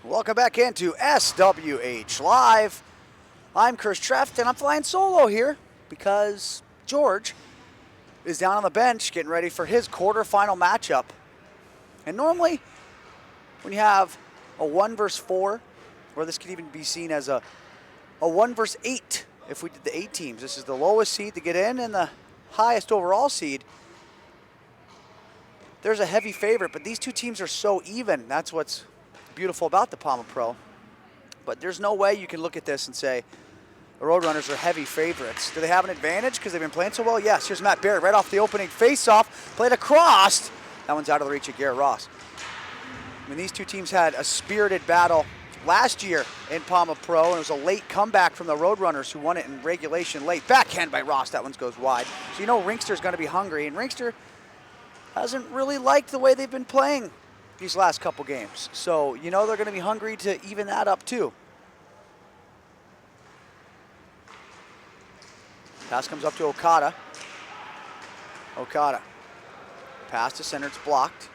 Welcome back into SWH Live. I'm Chris Treft, and I'm flying solo here because George is down on the bench getting ready for his quarterfinal matchup. And normally, when you have a 1 versus 4, or this could even be seen as a 1 versus 8, if we did the 8 teams. This is the lowest seed to get in and the highest overall seed. There's a heavy favorite, but these two teams are so even. That's what's beautiful about the PAMA Pro. But there's no way you can look at this and say the Roadrunners are heavy favorites. Do they have an advantage because they've been playing so well? Yes. Here's Matt Barry right off the opening face-off, played across. That one's out of the reach of Garrett Ross. I mean, these two teams had a spirited battle last year in PAMA Pro, and it was a late comeback from the Roadrunners who won it in regulation late. Backhand by Ross, that one goes wide. So you know Rinkster's going to be hungry, and Rinkster hasn't really liked the way they've been playing these last couple games. So you know they're going to be hungry to even that up too. Pass comes up to Okada. Okada. Pass to center, it's blocked.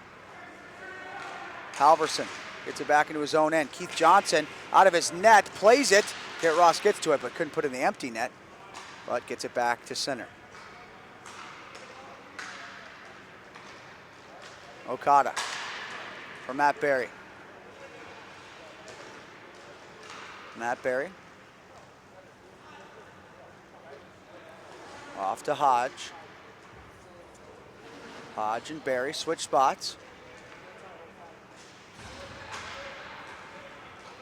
Halverson gets it back into his own end. Keith Johnson out of his net, plays it. Garrett Ross gets to it, but couldn't put it in the empty net. But gets it back to center. Okada for Matt Barry. Matt Barry. Off to Hodge. Hodge and Barry switch spots.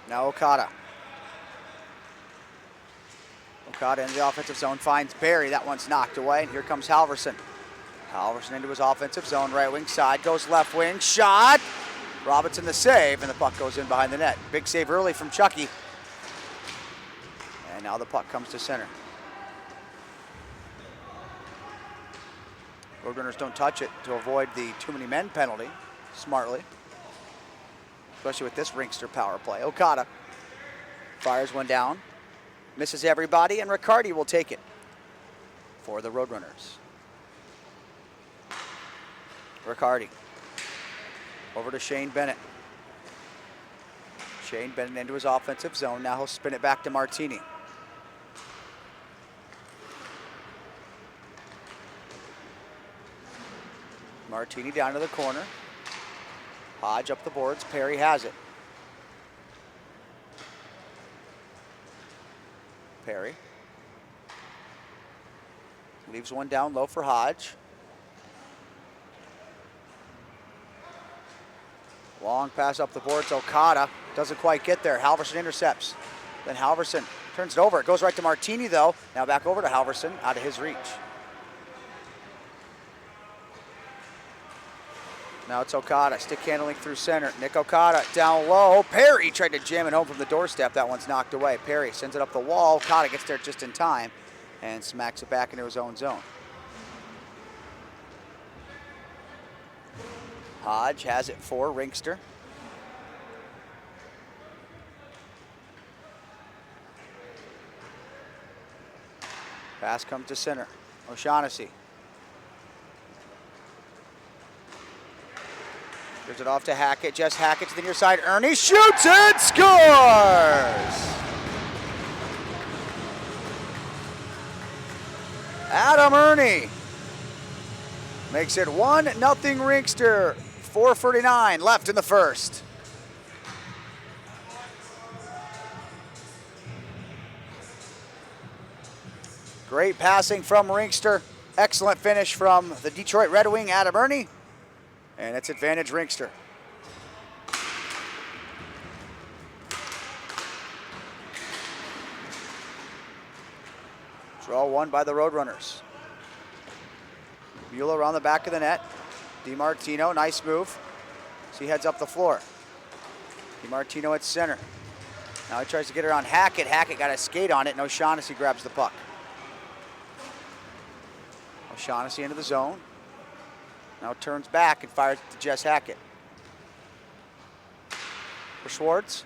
Now Okada. Okada in the offensive zone finds Barry. That one's knocked away, and here comes Halverson. Halverson into his offensive zone, right wing side, goes left wing, shot! Robinson the save, and the puck goes in behind the net. Big save early from Chucky. And now the puck comes to center. Roadrunners don't touch it to avoid the too many men penalty, smartly. Especially with this Rinkster power play. Okada fires one down, misses everybody, and Riccardi will take it for the Roadrunners. Riccardi over to Shane Bennett. Shane Bennett into his offensive zone. Now he'll spin it back to Martini. Martini down to the corner. Hodge up the boards. Perry has it. Perry leaves one down low for Hodge. Long pass up the boards. Okada doesn't quite get there. Halverson intercepts. Then Halverson turns it over. It goes right to Martini, though. Now back over to Halverson, out of his reach. Now it's Okada, stick handling through center. Nick Okada down low. Perry tried to jam it home from the doorstep. That one's knocked away. Perry sends it up the wall. Okada gets there just in time and smacks it back into his own zone. Hodge has it for Rinkster. Pass comes to center. O'Shaughnessy. Gives it off to Hackett. Just Hackett to the near side. Ernie shoots and scores! Adam Ernie makes it 1-0 Rinkster. 4:49 left in the first. Great passing from Rinkster. Excellent finish from the Detroit Red Wing, Adam Ernie. And it's advantage Rinkster. Draw one by the Roadrunners. Mueller around the back of the net. DiMartino, nice move. So he heads up the floor. DiMartino at center. Now he tries to get it on Hackett. Hackett got a skate on it, and O'Shaughnessy grabs the puck. O'Shaughnessy into the zone. Now turns back and fires to Jess Hackett. For Schwartz.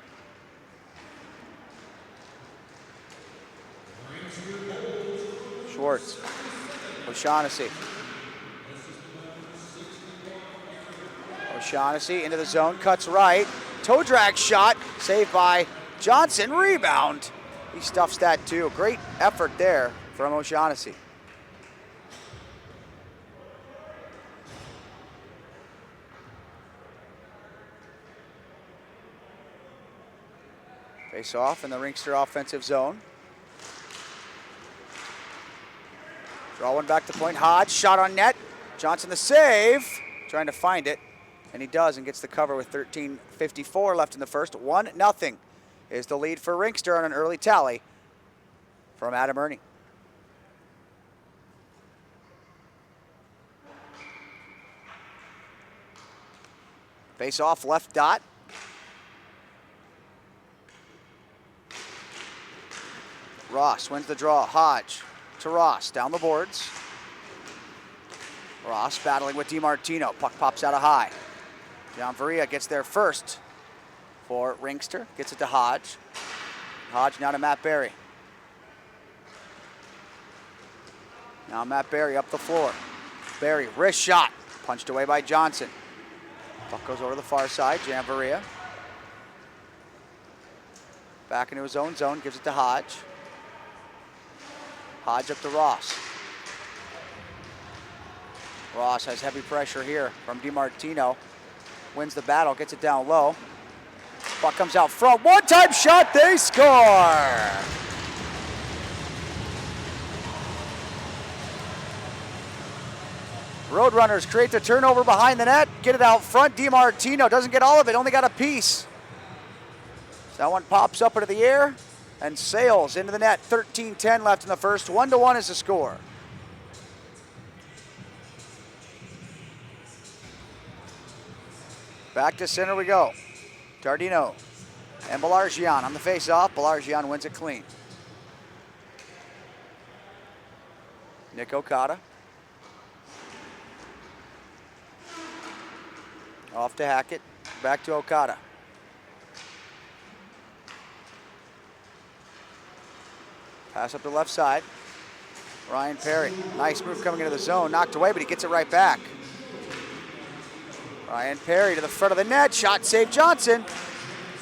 Schwartz. O'Shaughnessy. O'Shaughnessy into the zone, cuts right. toe drag shot, saved by Johnson, rebound. He stuffs that too. Great effort there from O'Shaughnessy. Face off in the Rinkster offensive zone. Draw one back to point. Hodge, shot on net. Johnson the save, trying to find it, and he does and gets the cover with 13:54 left in the first. 1-0 is the lead for Rinkster on an early tally from Adam Ernie. Face off left dot. Ross wins the draw. Hodge to Ross, down the boards. Ross battling with DiMartino. Puck pops out of high. Gianvaria gets there first for Rinkster. Gets it to Hodge. Hodge now to Matt Barry. Now Matt Barry up the floor. Barry, wrist shot. Punched away by Johnson. Puck goes over the far side. Gianvaria. Back into his own zone. Gives it to Hodge. Hodge up to Ross. Ross has heavy pressure here from DiMartino. Wins the battle, gets it down low. Puck comes out front. One-time shot, they score! Roadrunners create the turnover behind the net. Get it out front. DiMartino doesn't get all of it, only got a piece. So that one pops up into the air and sails into the net. 13:10 left in the first. 1-1 is the score. Back to center we go. Tardino and Balargian on the face-off. Balargian wins it clean. Nick Okada. Off to Hackett. Back to Okada. Pass up the left side. Ryan Perry. Nice move coming into the zone. Knocked away, but he gets it right back. Ryan Perry to the front of the net. Shot save Johnson.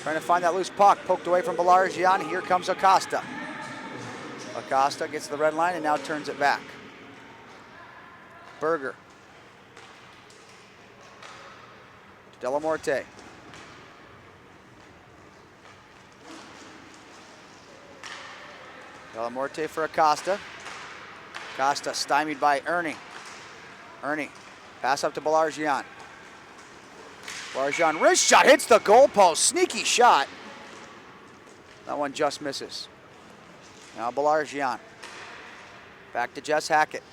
Trying to find that loose puck. Poked away from Balargian. Here comes Acosta. Acosta gets the red line and now turns it back. Berger. To Delamorte. Delamorte for Acosta. Acosta stymied by Ernie. Ernie. Pass up to Balargian. Balargian wrist shot, hits the goalpost. Sneaky shot. That one just misses. Now Balargian. Back to Jess Hackett.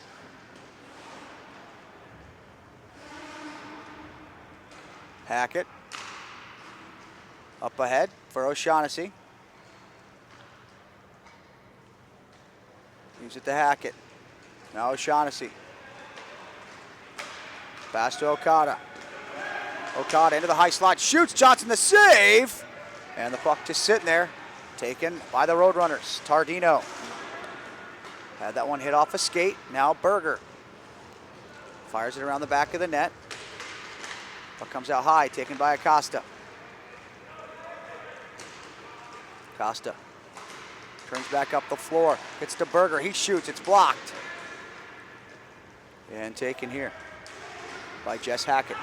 Hackett. Up ahead for O'Shaughnessy. Gives it to Hackett. Now O'Shaughnessy. Pass to Okada. Okada into the high slot, shoots, Johnson the save! And the puck just sitting there, taken by the Roadrunners. Tardino had that one hit off a skate. Now Berger fires it around the back of the net. Puck comes out high, taken by Acosta. Acosta turns back up the floor, gets to Berger, he shoots, it's blocked. And taken here by Jess Hackett.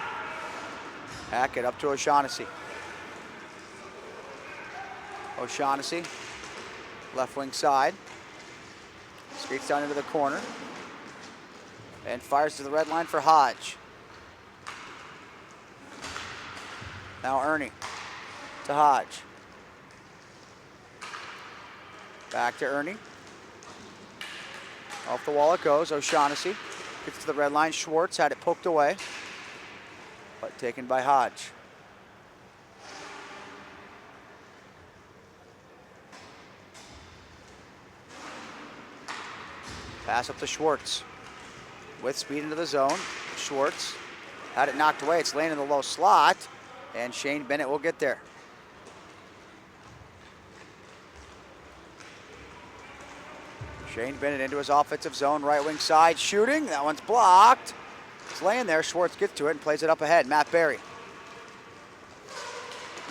Hackett up to O'Shaughnessy. O'Shaughnessy, left wing side. Skates down into the corner. And fires to the red line for Hodge. Now Ernie to Hodge. Back to Ernie. Off the wall it goes. O'Shaughnessy gets to the red line. Schwartz had it poked away, but taken by Hodge. Pass up to Schwartz. With speed into the zone. Schwartz had it knocked away. It's laying in the low slot, and Shane Bennett will get there. Shane Bennett into his offensive zone, right wing side, shooting. That one's blocked. It's laying there. Schwartz gets to it and plays it up ahead. Matt Barry.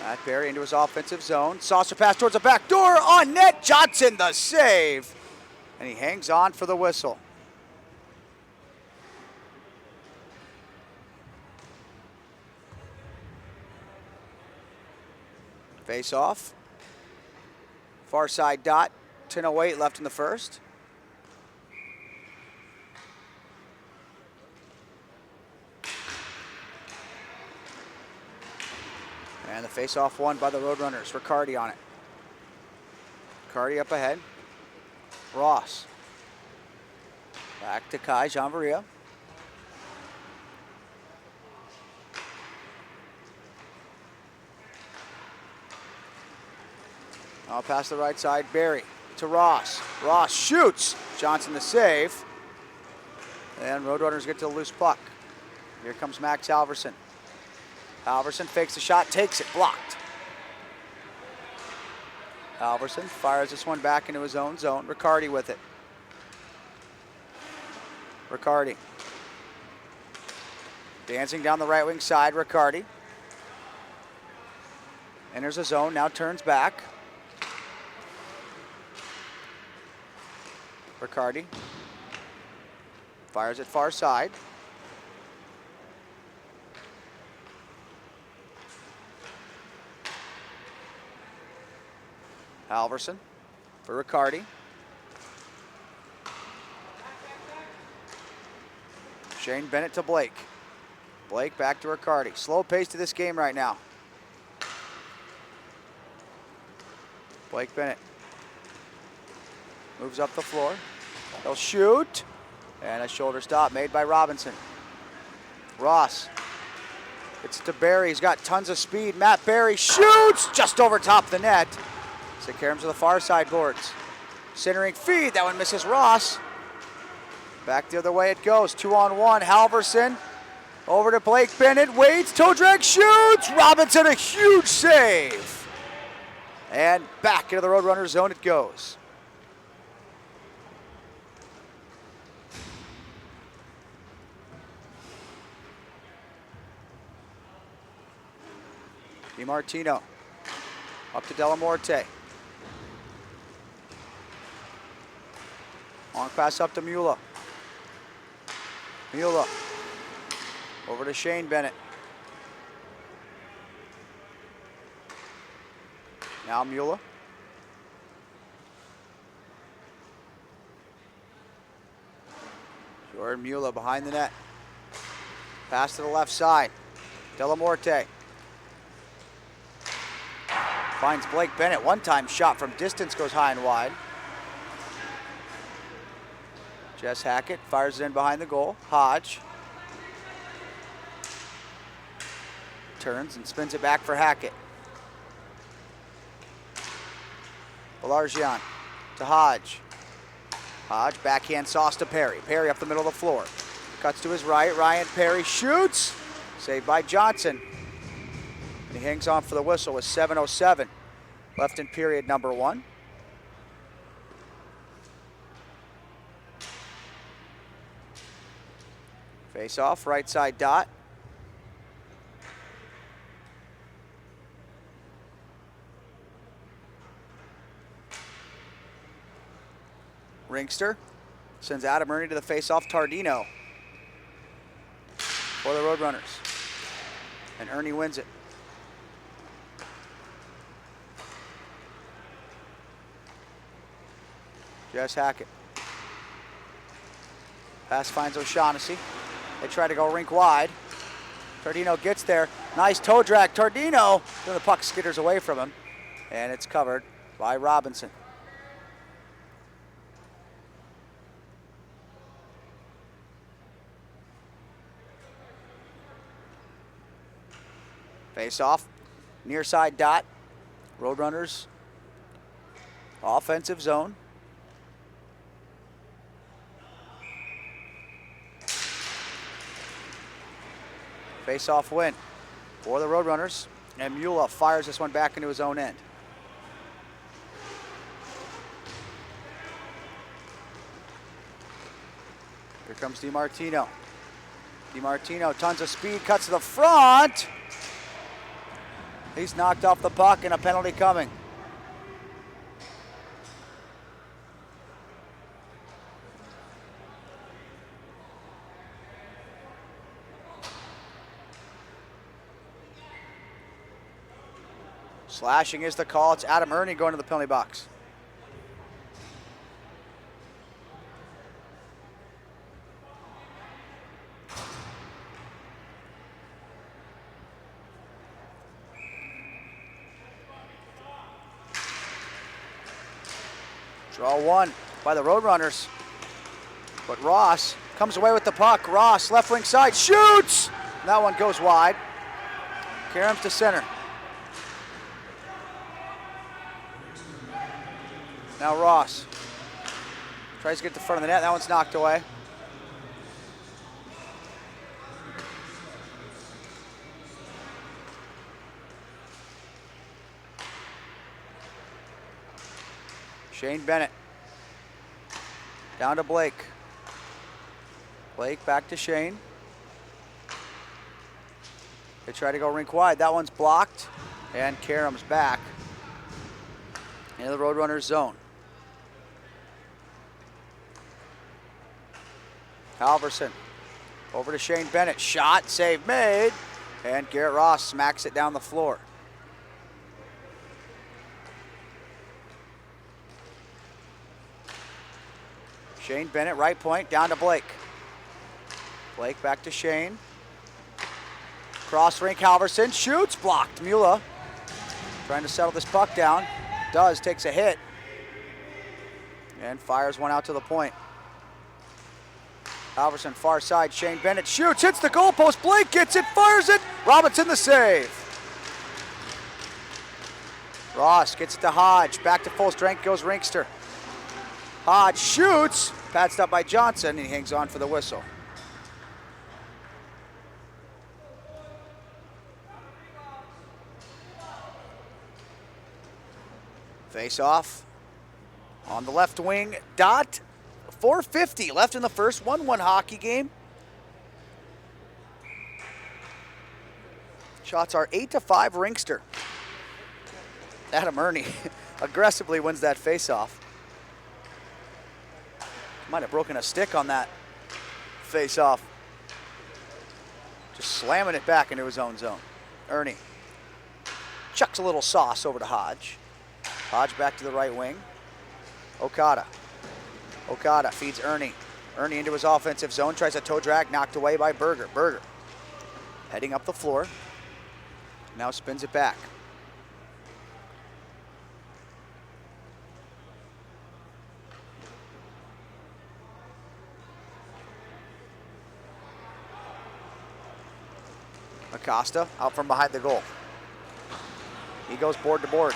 Matt Berry into his offensive zone. Saucer pass towards the back door. On net, Johnson the save. And he hangs on for the whistle. Face off. Far side dot. 10:08 left in the first. And the face-off won by the Roadrunners. Riccardi on it. Riccardi up ahead. Ross. Back to Kai Jean-Maria. Now past the right side, Berry to Ross. Ross shoots. Johnson the save. And Roadrunners get to the loose puck. Here comes Max Halverson. Halverson fakes the shot, takes it, blocked. Halverson fires this one back into his own zone. Riccardi with it. Riccardi. Dancing down the right wing side, Riccardi. Enters the zone, now turns back. Riccardi. Fires it far side. Halverson for Riccardi. Shane Bennett to Blake. Blake back to Riccardi. Slow pace to this game right now. Blake Bennett moves up the floor. He'll shoot. And a shoulder stop made by Robinson. Ross. It's to Berry. He's got tons of speed. Matt Berry shoots just over top the net. Take care of him to the far side boards. Centering feed. That one misses Ross. Back the other way it goes. 2-on-1. Halverson over to Blake Bennett. Waits. Toe drag. Shoots. Robinson a huge save. And back into the Roadrunners zone it goes. DiMartino up to Delamorte. Long pass up to Mula. Mula over to Shane Bennett. Now Mula. Jordan Mula behind the net. Pass to the left side. Delamorte. Finds Blake Bennett. One-time shot from distance goes high and wide. Jess Hackett fires it in behind the goal. Hodge turns and spins it back for Hackett. Belargian to Hodge. Hodge backhand sauce to Perry. Perry up the middle of the floor. Cuts to his right. Ryan Perry shoots. Saved by Johnson. And he hangs on for the whistle with 7:07 left in period number 1. Face off, right side dot. Rinkster sends Adam Ernie to the face off. Tardino for the Roadrunners. And Ernie wins it. Jess Hackett. Pass finds O'Shaughnessy. They try to go rink wide. Tardino gets there. Nice toe drag. Tardino, then the puck skitters away from him. And it's covered by Robinson. Face off. Near side dot. Roadrunners. Offensive zone. Face-off win for the Roadrunners, and Mula fires this one back into his own end. Here comes DiMartino. DiMartino, tons of speed, cuts to the front. He's knocked off the puck and a penalty coming. Slashing is the call. It's Adam Ernie going to the penalty box. Draw one by the Roadrunners. But Ross comes away with the puck. Ross, left wing side, shoots! That one goes wide. Karam to center. Now Ross tries to get to the front of the net. That one's knocked away. Shane Bennett. Down to Blake. Blake back to Shane. They try to go rink wide. That one's blocked. And Karam's back into the Roadrunners zone. Halverson over to Shane Bennett. Shot, save made. And Garrett Ross smacks it down the floor. Shane Bennett, right point, down to Blake. Blake back to Shane. Cross rink, Halverson shoots, blocked. Mula trying to settle this puck down. Does, takes a hit. And fires one out to the point. Halverson far side, Shane Bennett shoots, hits the goalpost. Blake gets it, fires it. Robinson the save. Ross gets it to Hodge. Back to full strength goes Rinkster. Hodge shoots, patched up by Johnson, and he hangs on for the whistle. Face off on the left wing. Dot. 4:50 left in the first. 1-1 hockey game. Shots are 8-5 Rinkster. Adam Ernie aggressively wins that face-off. Might have broken a stick on that face-off. Just slamming it back into his own zone. Ernie chucks a little sauce over to Hodge. Hodge back to the right wing. Okada. Okada feeds Ernie. Ernie into his offensive zone, tries a toe drag, knocked away by Berger. Berger heading up the floor. Now spins it back. Acosta out from behind the goal. He goes board to board.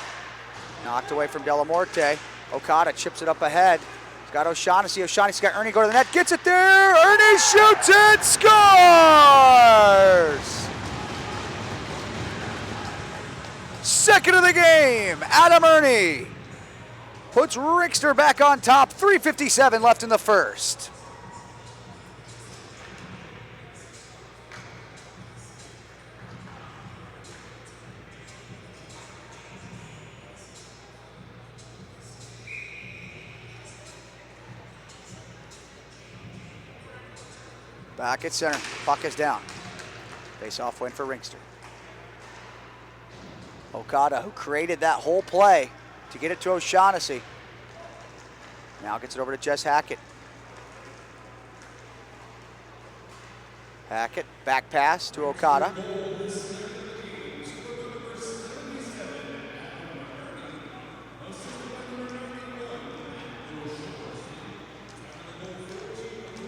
Knocked away from Delamorte. Okada chips it up ahead. He's got O'Shaughnessy. O'Shaughnessy's got Ernie go to the net. Gets it there. Ernie shoots it. Scores! Second of the game. Adam Ernie puts Rinkster back on top. 3:57 left in the first. Back at center, puck is down. Face-off win for Rinkster. Okada, who created that whole play to get it to O'Shaughnessy. Now gets it over to Jess Hackett. Hackett, back pass to Okada.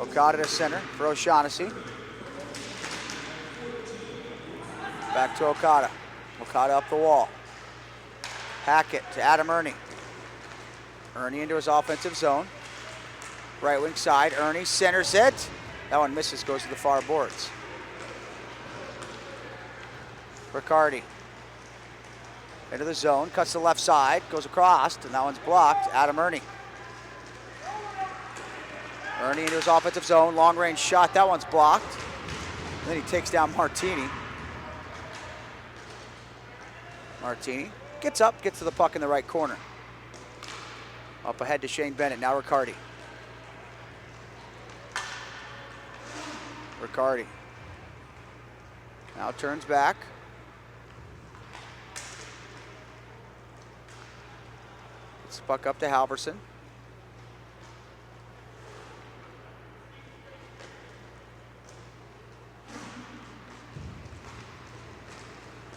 Okada to center for O'Shaughnessy. Back to Okada. Okada up the wall. Hackett to Adam Ernie. Ernie into his offensive zone. Right wing side, Ernie centers it. That one misses, goes to the far boards. Riccardi into the zone, cuts to the left side, goes across, and that one's blocked. Adam Ernie. Ernie into his offensive zone, long range shot, that one's blocked. And then he takes down Martini. Martini gets up, gets to the puck in the right corner. Up ahead to Shane Bennett, now Riccardi. Riccardi now turns back. Gets the puck up to Halverson.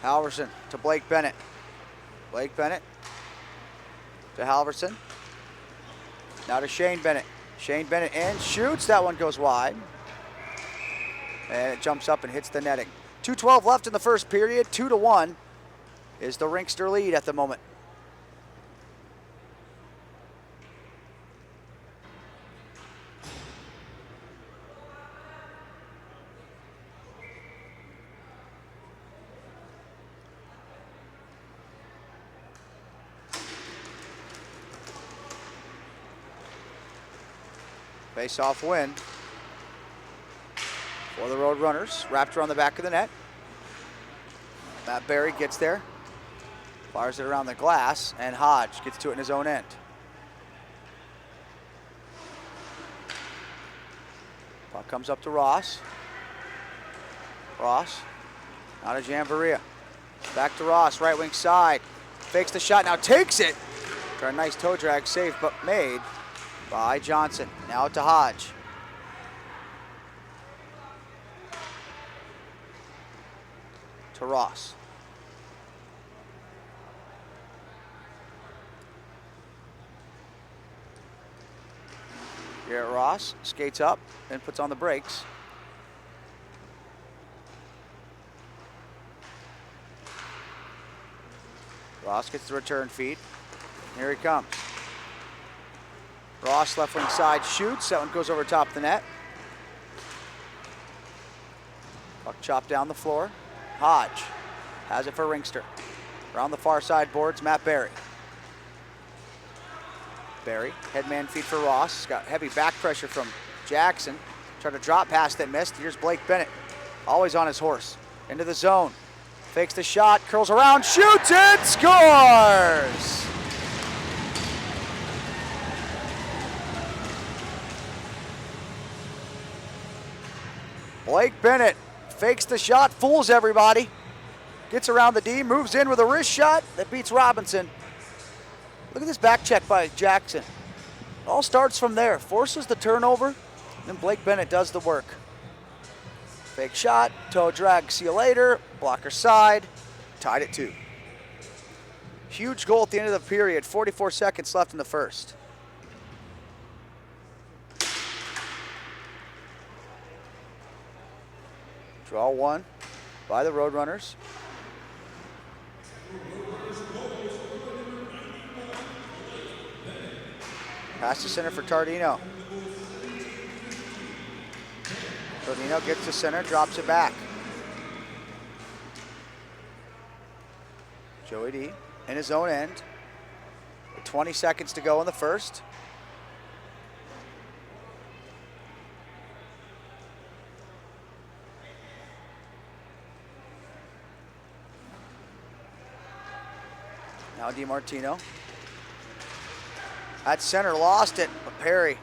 Halverson to Blake Bennett. Blake Bennett to Halverson. Now to Shane Bennett. Shane Bennett in, shoots. That one goes wide. And it jumps up and hits the netting. 2:12 left in the first period. 2-1 is the Rinkster lead at the moment. Face-off win for the Roadrunners. Raptor on the back of the net. Matt Barry gets there, fires it around the glass, and Hodge gets to it in his own end. Puck comes up to Ross. Ross, now to Jamboree. Back to Ross, right wing side. Fakes the shot, now takes it. For a nice toe drag save, but made by Johnson. Now to Hodge. To Ross. Garrett Ross skates up and puts on the brakes. Ross gets the return feed. Here he comes. Ross left wing side shoots. That one goes over top the net. Puck chopped down the floor. Hodge has it for Rinkster. Around the far side boards, Matt Barry. Barry, headman feed for Ross. Got heavy back pressure from Jackson. Tried to drop pass that missed. Here's Blake Bennett, always on his horse. Into the zone. Fakes the shot, curls around, shoots it, scores! Blake Bennett fakes the shot, fools everybody. Gets around the D, moves in with a wrist shot that beats Robinson. Look at this back check by Jackson. It all starts from there. Forces the turnover, then Blake Bennett does the work. Fake shot, toe drag, see you later. Blocker side, tied at 2. Huge goal at the end of the period, 44 seconds left in the first. Draw one by the Roadrunners. Pass to center for Tardino. Tardino gets to center, drops it back. Joey D in his own end. With 20 seconds to go in the first. Now DiMartino. At center, lost it, but Perry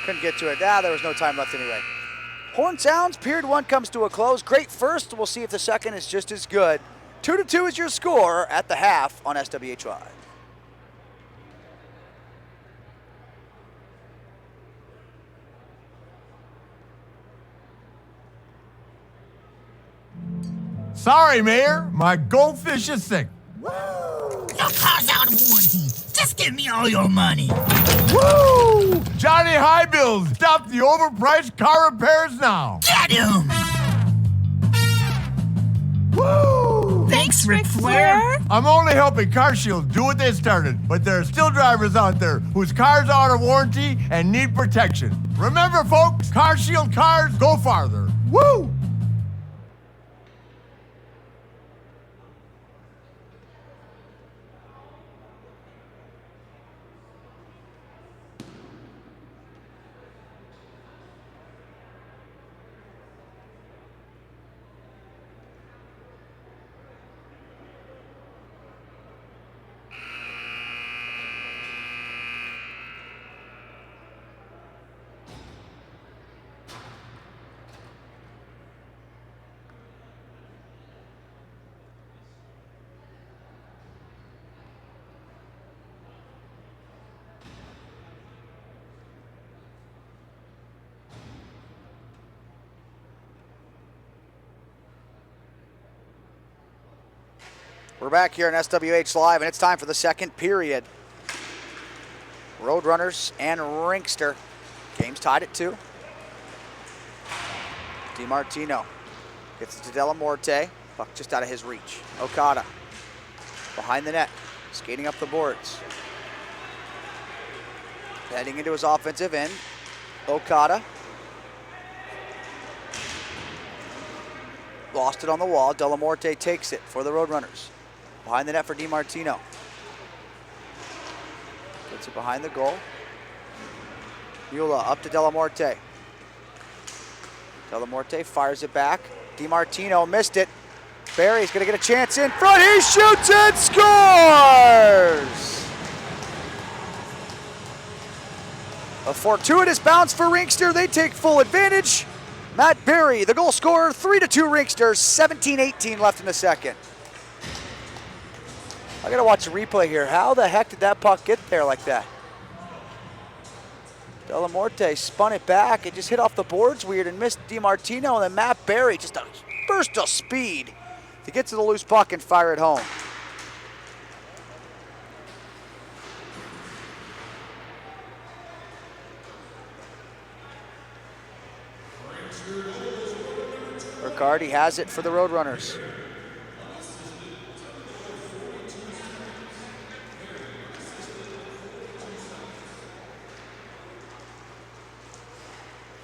couldn't get to it. There was no time left anyway. Horn sounds, period 1 comes to a close. Great first, we'll see if the second is just as good. 2-2 is your score at the half on SWHY. Sorry, Mayor, my goldfish is sick. Woo! Your car's out of warranty. Just give me all your money. Woo! Johnny Highbills, stop the overpriced car repairs now. Get him! Woo! Thanks, Ric Flair. I'm only helping Car Shield do what they started, but there are still drivers out there whose cars are out of warranty and need protection. Remember, folks, Car Shield cars go farther. Woo! We're back here on SWH Live, and it's time for the second period. Roadrunners and Rinkster. Game's tied at 2. DiMartino gets it to Della Morte. Puck just out of his reach. Okada behind the net, skating up the boards. Heading into his offensive end. Okada. Lost it on the wall. Della Morte takes it for the Roadrunners. Behind the net for DiMartino. Gets it behind the goal. Mula up to Della Morte. Della Morte fires it back. DiMartino missed it. Barry's gonna get a chance in front. He shoots and scores! A fortuitous bounce for Rinkster. They take full advantage. Matt Barry, the goal scorer, 3-2 Rinkster, 17-18 left in the second. I gotta watch the replay here. How the heck did that puck get there like that? Della Morte spun it back. It just hit off the boards weird and missed DiMartino. And then Matt Barry, just a burst of speed to get to the loose puck and fire it home. Riccardi has it for the Roadrunners.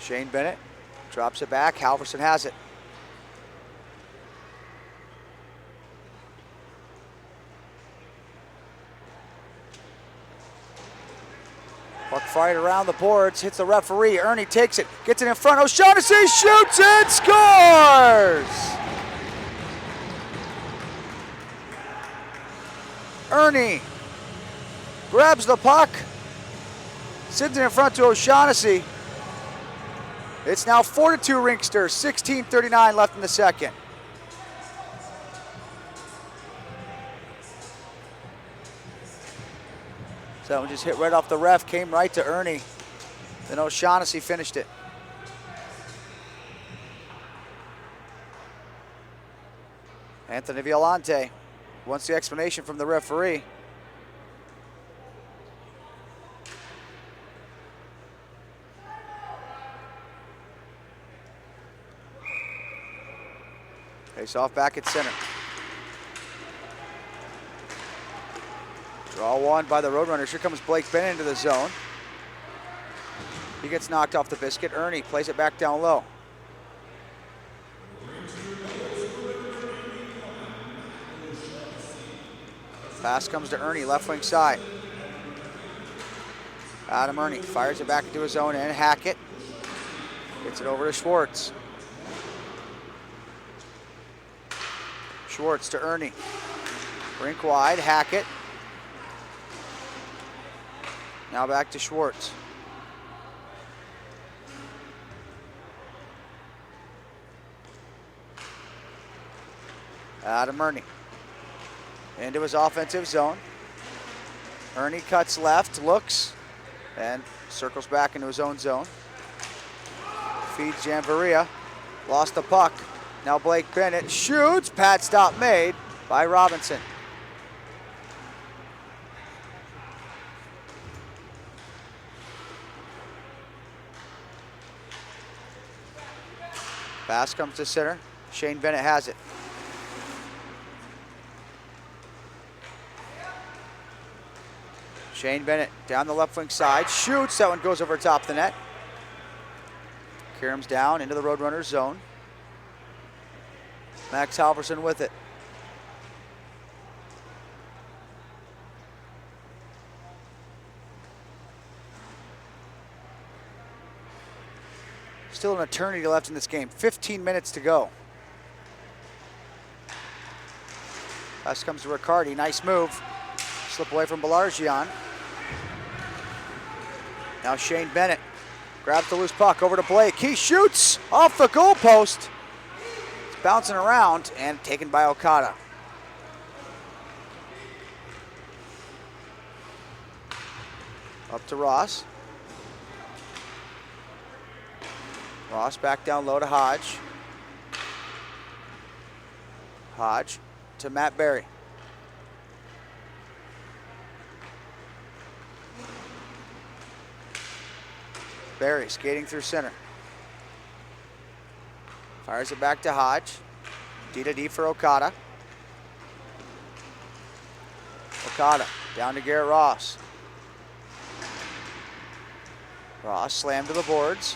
Shane Bennett drops it back. Halverson has it. Puck fired around the boards, hits the referee. Ernie takes it, gets it in front. O'Shaughnessy shoots and scores! Ernie grabs the puck, sends it in front to O'Shaughnessy. It's now 4-2 Rinkster, 16:39 left in the second. So that one just hit right off the ref, came right to Ernie. Then O'Shaughnessy finished it. Anthony Violante wants the explanation from the referee. Face off back at center. Draw one by the Roadrunners. Here comes Blake Bennett into the zone. He gets knocked off the biscuit. Ernie plays it back down low. Pass comes to Ernie, left wing side. Adam Ernie fires it back into his zone and Hackett gets it over to Schwartz. Schwartz to Ernie. Rink wide, Hackett. Now back to Schwartz. Adam Ernie. Into his offensive zone. Ernie cuts left, looks, and circles back into his own zone. Feeds Jamvaria. Lost the puck. Now Blake Bennett shoots. Pad stop made by Robinson. Pass comes to center. Shane Bennett has it. Shane Bennett down the left wing side. Shoots. That one goes over top of the net. Karam's down into the Roadrunners zone. Max Halverson with it. Still an eternity left in this game. 15 minutes to go. Pass comes to Riccardi. Nice move. Slip away from Belargian. Now Shane Bennett grabs the loose puck over to Blake. He shoots off the goalpost. It's bouncing around and taken by Okada. Up to Ross. Ross back down low to Hodge. Hodge to Matt Barry. Barry skating through center. Fires it back to Hodge. D to D for Okada. Okada down to Garrett Ross. Ross slammed to the boards.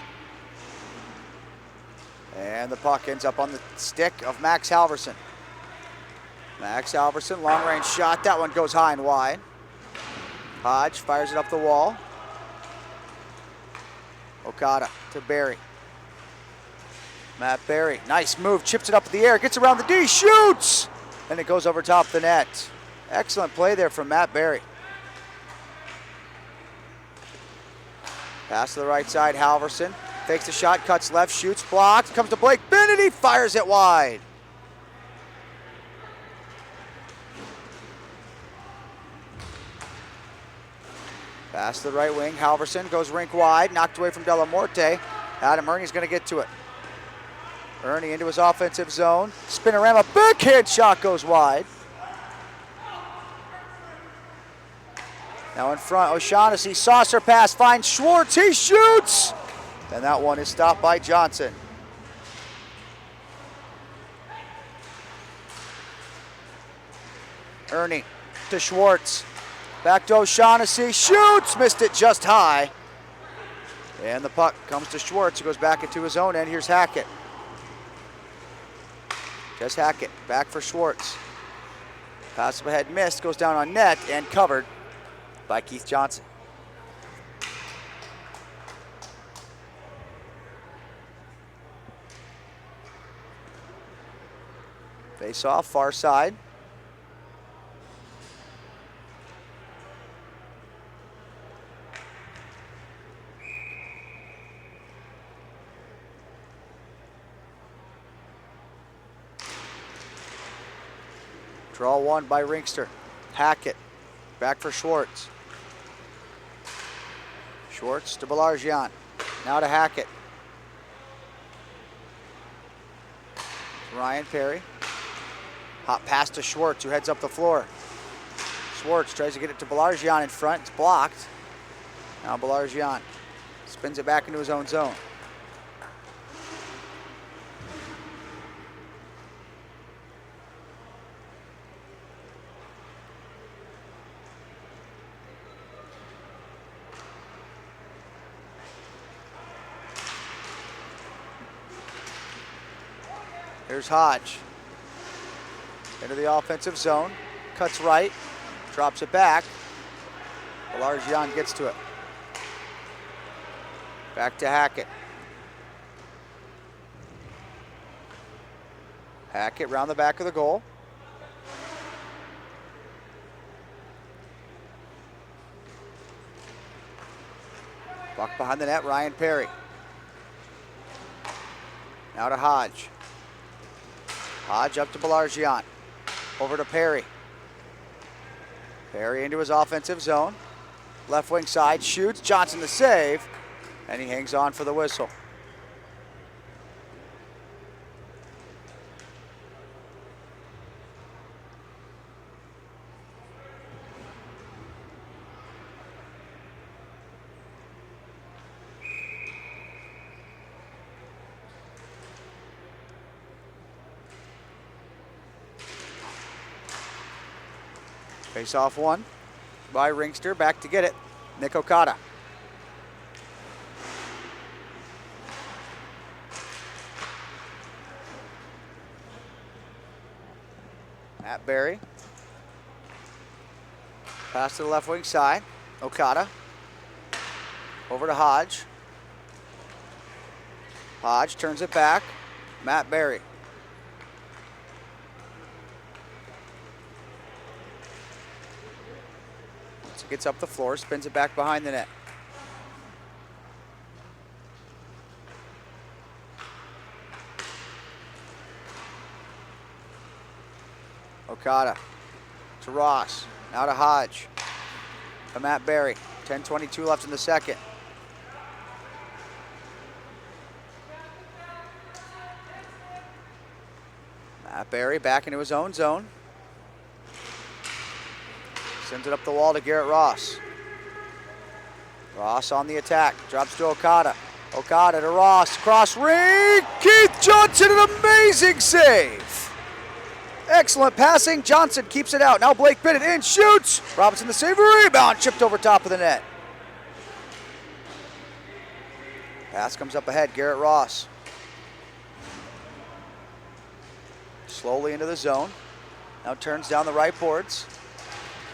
And the puck ends up on the stick of Max Halverson. Max Halverson, long range shot. That one goes high and wide. Hodge fires it up the wall. Okada to Barry. Matt Barry, nice move, chips it up in the air, gets around the D, shoots! And it goes over top the net. Excellent play there from Matt Barry. Pass to the right side, Halverson. Fakes the shot, cuts left, shoots, blocked, comes to Blake Bennett, he fires it wide. Pass to the right wing, Halverson goes rink wide, knocked away from Delamorte. Adam Ernie's gonna get to it. Ernie into his offensive zone. Spinorama, backhand shot goes wide. Now in front, O'Shaughnessy, saucer pass, finds Schwartz, he shoots! And that one is stopped by Johnson. Ernie to Schwartz. Back to O'Shaughnessy, shoots, missed it just high. And the puck comes to Schwartz, who goes back into his own end. Here's Hackett. Just Hackett, back for Schwartz. Pass up ahead, missed, goes down on net and covered by Keith Johnson. Face off, far side. Draw one by Rinkster. Hackett, back for Schwartz. Schwartz to Belargian. Now to Hackett. Ryan Perry. Hot pass to Schwartz, who heads up the floor. Schwartz tries to get it to Belargian in front. It's blocked. Now Belargian spins it back into his own zone. Here's Hodge. Into the offensive zone. Cuts right. Drops it back. Belargian gets to it. Back to Hackett. Hackett round the back of the goal. Puck behind the net, Ryan Perry. Now to Hodge. Hodge up to Belargian. Over to Perry. Perry into his offensive zone. Left wing side, shoots. Johnson the save. And he hangs on for the whistle. Face off one by Rinkster, back to get it. Nick Okada. Matt Barry. Pass to the left wing side. Okada. Over to Hodge. Hodge turns it back. Matt Barry. Gets up the floor, spins it back behind the net. Okada to Ross, now to Hodge, to Matt Barry. 10:22 left in the second. Matt Barry back into his own zone. Sends it up the wall to Garrett Ross. Ross on the attack, drops to Okada. Okada to Ross, cross ring. Keith Johnson, an amazing save. Excellent passing. Johnson keeps it out. Now Blake Bennett in, shoots. Robinson the save, rebound, chipped over top of the net. Pass comes up ahead, Garrett Ross. Slowly into the zone. Now turns down the right boards.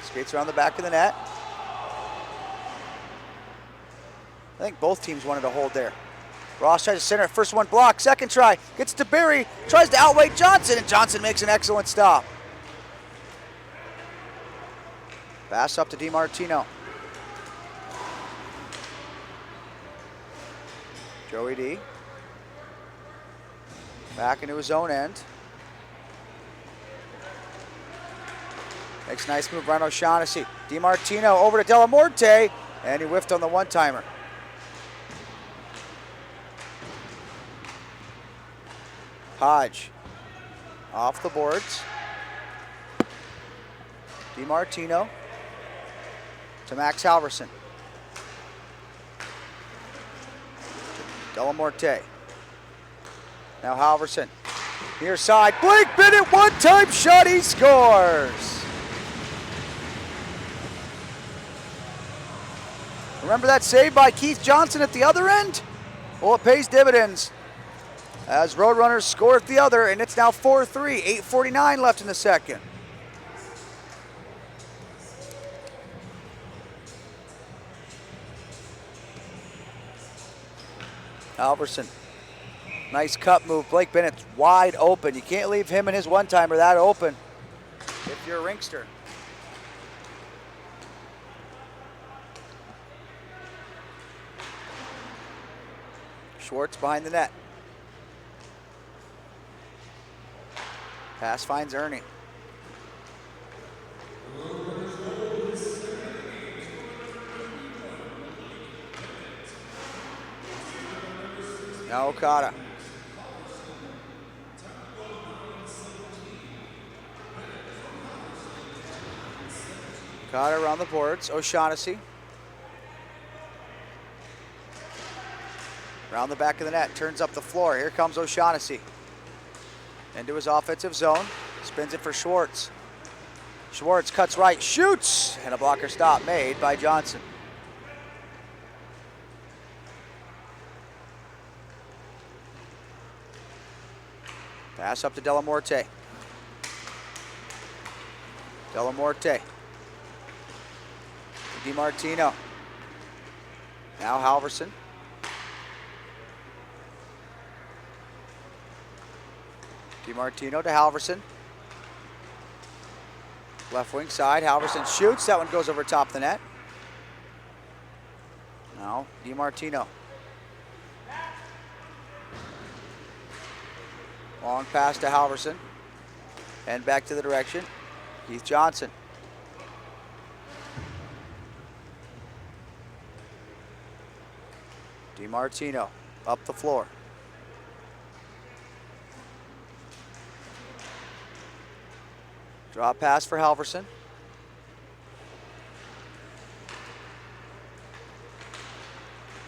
Skates around the back of the net. I think both teams wanted to hold there. Ross tries to center it. First one blocked. Second try. Gets to Barry. Tries to outweigh Johnson, and Johnson makes an excellent stop. Pass up to DiMartino. Joey D. Back into his own end. Makes a nice move. Ryan O'Shaughnessy. DiMartino over to Delamorte, and he whiffed on the one-timer. Hodge off the boards. DiMartino to Max Halverson. Delamorte. Now Halverson. Near side. Blake Bennett, one-time shot, he scores. Remember that save by Keith Johnson at the other end? Well, it pays dividends as Roadrunners score at the other, and it's now 4-3, 8:49 left in the second. Halverson, nice cut move. Blake Bennett's wide open. You can't leave him and his one-timer that open if you're a Rinkster. Schwartz behind the net. Pass finds Ernie. Now Okada. Okada around the boards. O'Shaughnessy. Around the back of the net. Turns up the floor. Here comes O'Shaughnessy. Into his offensive zone. Spins it for Schwartz. Schwartz cuts right. Shoots! And a blocker stop made by Johnson. Pass up to Delamorte. Delamorte. DiMartino. Now Halverson. DiMartino to Halverson. Left wing side. Halverson shoots. That one goes over top of the net. Now DiMartino. Long pass to Halverson. And back to the direction. Keith Johnson. DiMartino up the floor. Drop pass for Halverson.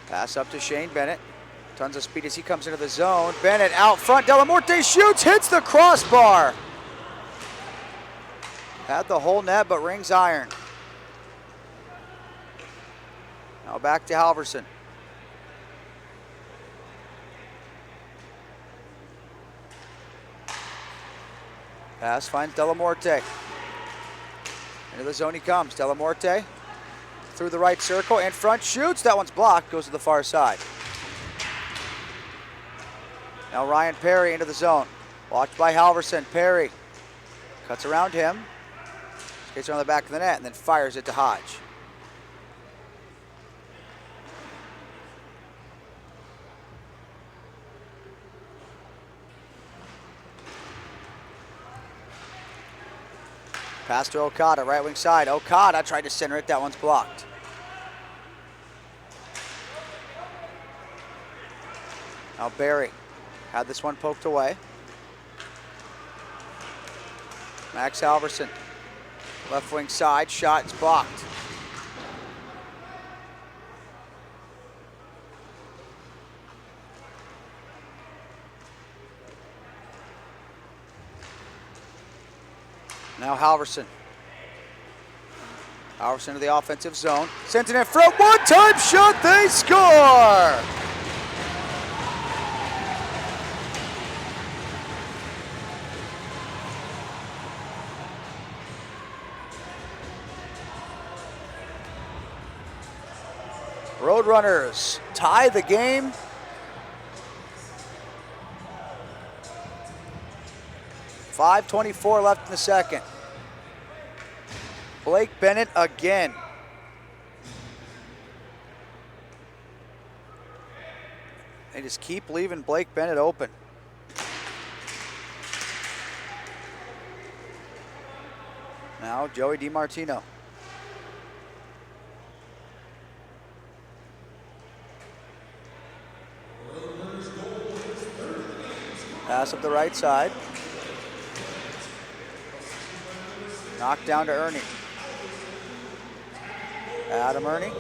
Pass up to Shane Bennett. Tons of speed as he comes into the zone. Bennett out front. Delamorte shoots, hits the crossbar. Had the whole net, but rings iron. Now back to Halverson. Pass finds Delamorte. Into the zone he comes. Delamorte through the right circle, in front, shoots. That one's blocked, goes to the far side. Now Ryan Perry into the zone. Watched by Halverson. Perry cuts around him. Skates around the back of the net and then fires it to Hodge. Pass to Okada, right wing side. Okada tried to center it, that one's blocked. Now Barry had this one poked away. Max Halverson, left wing side, shot is blocked. Now Halverson. Halverson to the offensive zone. Sends it in front. One-time shot. They score! Roadrunners tie the game. .5:24 left in the second. Blake Bennett again. They just keep leaving Blake Bennett open. Now Joey DiMartino. Pass up the right side. Knocked down to Ernie. Adam Ernie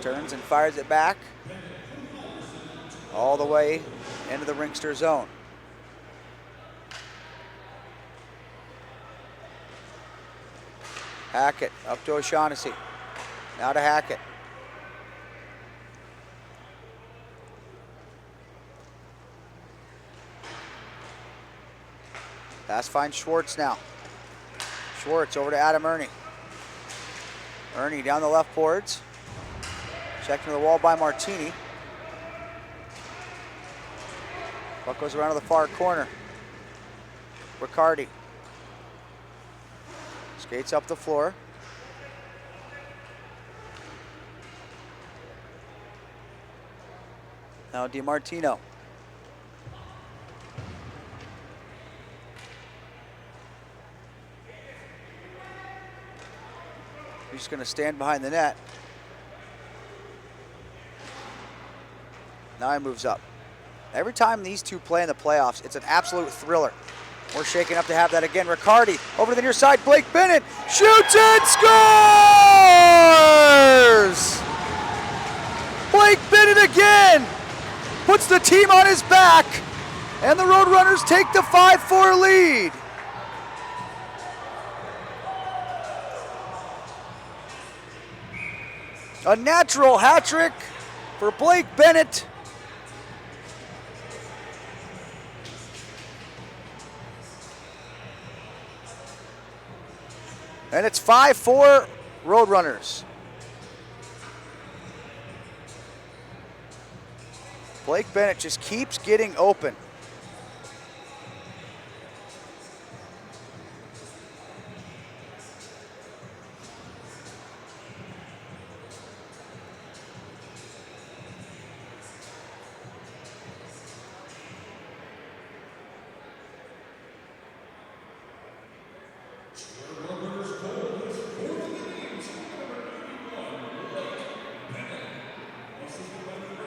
turns and fires it back all the way into the Rinkster zone. Hackett up to O'Shaughnessy. Now to Hackett. Pass finds Schwartz now. Schwartz over to Adam Ernie. Ernie down the left boards. Checked to the wall by Martini. Puck goes around to the far corner. Riccardi. Skates up the floor. Now DiMartino. He's just going to stand behind the net. Now he moves up. Every time these two play in the playoffs, it's an absolute thriller. We're shaking up to have that again. Riccardi over to the near side. Blake Bennett shoots and scores! Blake Bennett again puts the team on his back, and the Roadrunners take the 5-4 lead. A natural hat trick for Blake Bennett. And it's 5-4 Roadrunners. Blake Bennett just keeps getting open.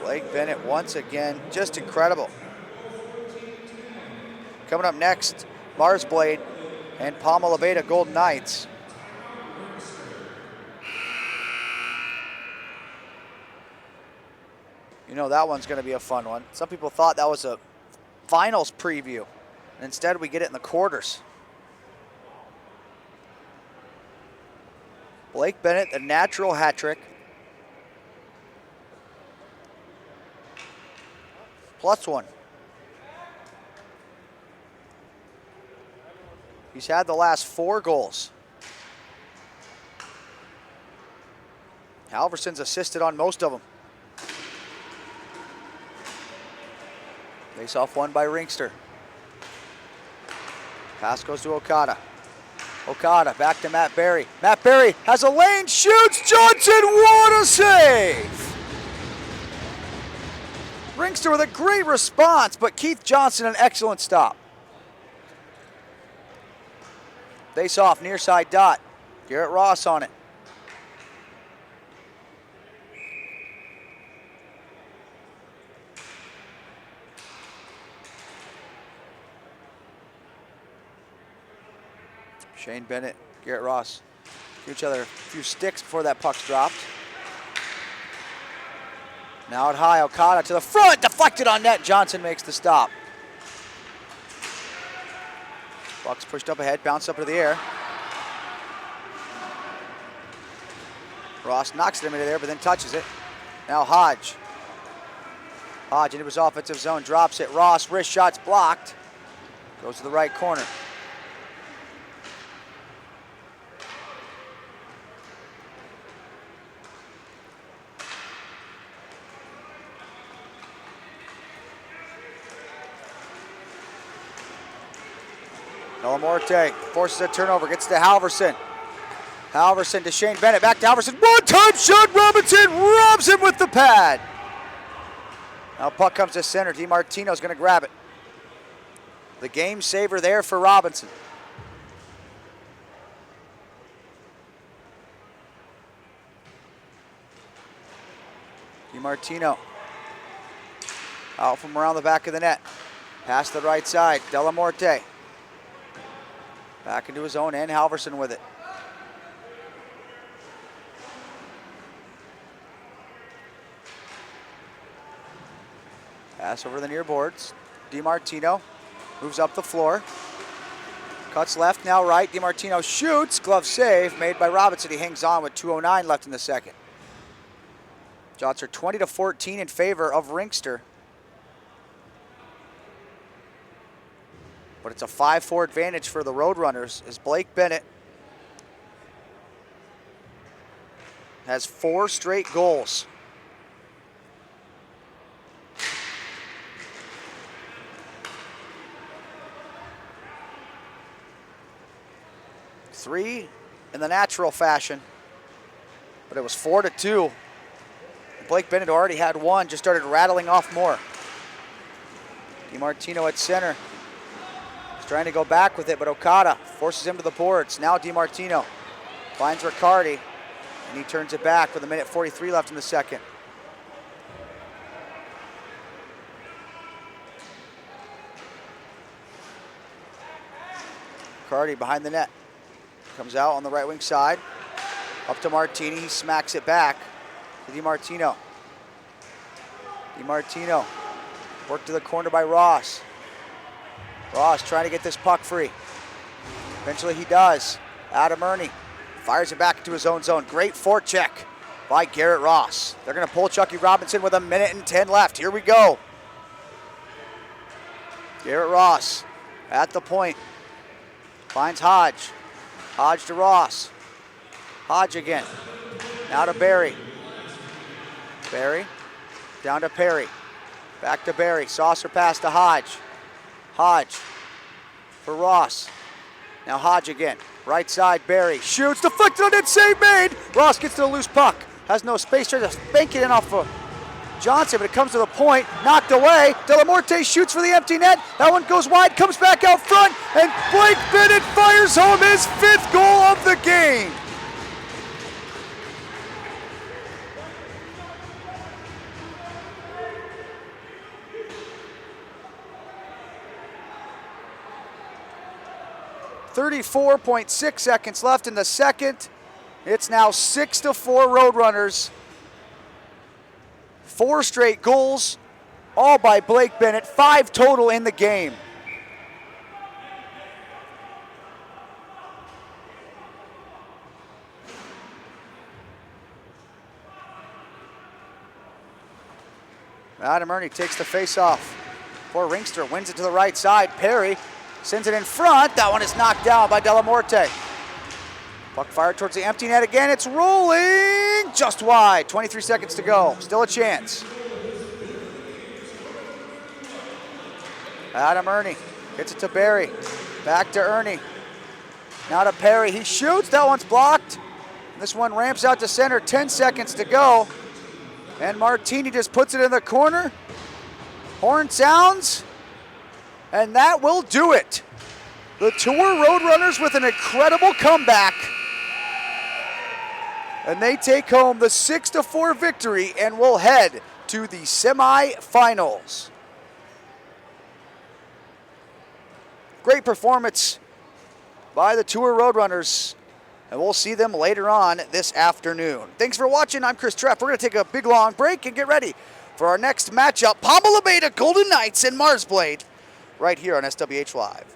Blake Bennett once again, just incredible. Coming up next, Mars Blade and PAMA Levada Golden Knights. You know that one's going to be a fun one. Some people thought that was a finals preview. Instead, we get it in the quarters. Blake Bennett, the natural hat trick. +1. He's had the last 4 goals. Halverson's assisted on most of them. Face-off won by Rinkster. Pass goes to Okada. Okada back to Matt Berry. Matt Berry has a lane, shoots, Johnson, what a save! Rinkster with a great response, but Keith Johnson an excellent stop. Face off, near side dot. Garrett Ross on it. Shane Bennett, Garrett Ross give each other a few sticks before that puck's dropped. Now at high, Okada to the front, deflected on net. Johnson makes the stop. Puck's pushed up ahead, bounced up into the air. Ross knocks it into there, but then touches it. Now Hodge. Hodge into his offensive zone, drops it. Ross, wrist shot's blocked. Goes to the right corner. Delamorte forces a turnover, gets to Halverson. Halverson to Shane Bennett, back to Halverson. One-time shot, Robinson robs him with the pad. Now puck comes to center. DiMartino's going to grab it. The game saver there for Robinson. DiMartino out from around the back of the net. Past the right side, Delamorte. Back into his own end, Halverson with it. Pass over the near boards. DiMartino moves up the floor. Cuts left, now right. DiMartino shoots. Glove save made by Robinson. He hangs on with 2:09 left in the second. Shots are 20-14 in favor of Rinkster. But it's a 5-4 advantage for the Roadrunners as Blake Bennett has 4 straight goals. Three in the natural fashion, but it was 4-2. Blake Bennett already had 1, just started rattling off more. DiMartino at center. He's trying to go back with it, but Okada forces him to the boards. Now DiMartino finds Riccardi, and he turns it back with 1:43 left in the second. Riccardi behind the net. Comes out on the right wing side. Up to Martini, he smacks it back to DiMartino. DiMartino, worked to the corner by Ross. Ross trying to get this puck free. Eventually he does. Adam Ernie fires it back into his own zone. Great forecheck by Garrett Ross. They're gonna pull Chucky Robinson with 1:10 left. Here we go. Garrett Ross at the point. Finds Hodge. Hodge to Ross. Hodge again. Now to Barry. Barry. Down to Perry. Back to Barry. Saucer pass to Hodge. Hodge for Ross. Now Hodge again. Right side, Barry. Shoots. Deflected on it. Save made. Ross gets to the loose puck. Has no space. Tries to spank it in off of Johnson, but it comes to the point. Knocked away. Delamorte shoots for the empty net. That one goes wide. Comes back out front. And Blake Bennett fires home his 5th goal of the game. .6 seconds left in the second. It's now 6-4 Roadrunners. 4 straight goals, all by Blake Bennett, 5 total in the game. Adam Ernie takes the face-off for Rinkster, wins it to the right side. Perry sends it in front. That one is knocked down by Delamorte. Puck fired towards the empty net again. It's rolling just wide. 23 seconds to go. Still a chance. Adam Ernie gets it to Barry. Back to Ernie. Now to Perry. He shoots. That one's blocked. This one ramps out to center. 10 seconds to go. And Martini just puts it in the corner. Horn sounds. And that will do it. The Tour Roadrunners with an incredible comeback. And they take home the 6-4 victory and will head to the semifinals. Great performance by the Tour Roadrunners, and we'll see them later on this afternoon. Thanks for watching. I'm Chris Treff. We're going to take a big long break and get ready for our next matchup, PAMA Golden Knights and Mars Blade, right here on SWH Live.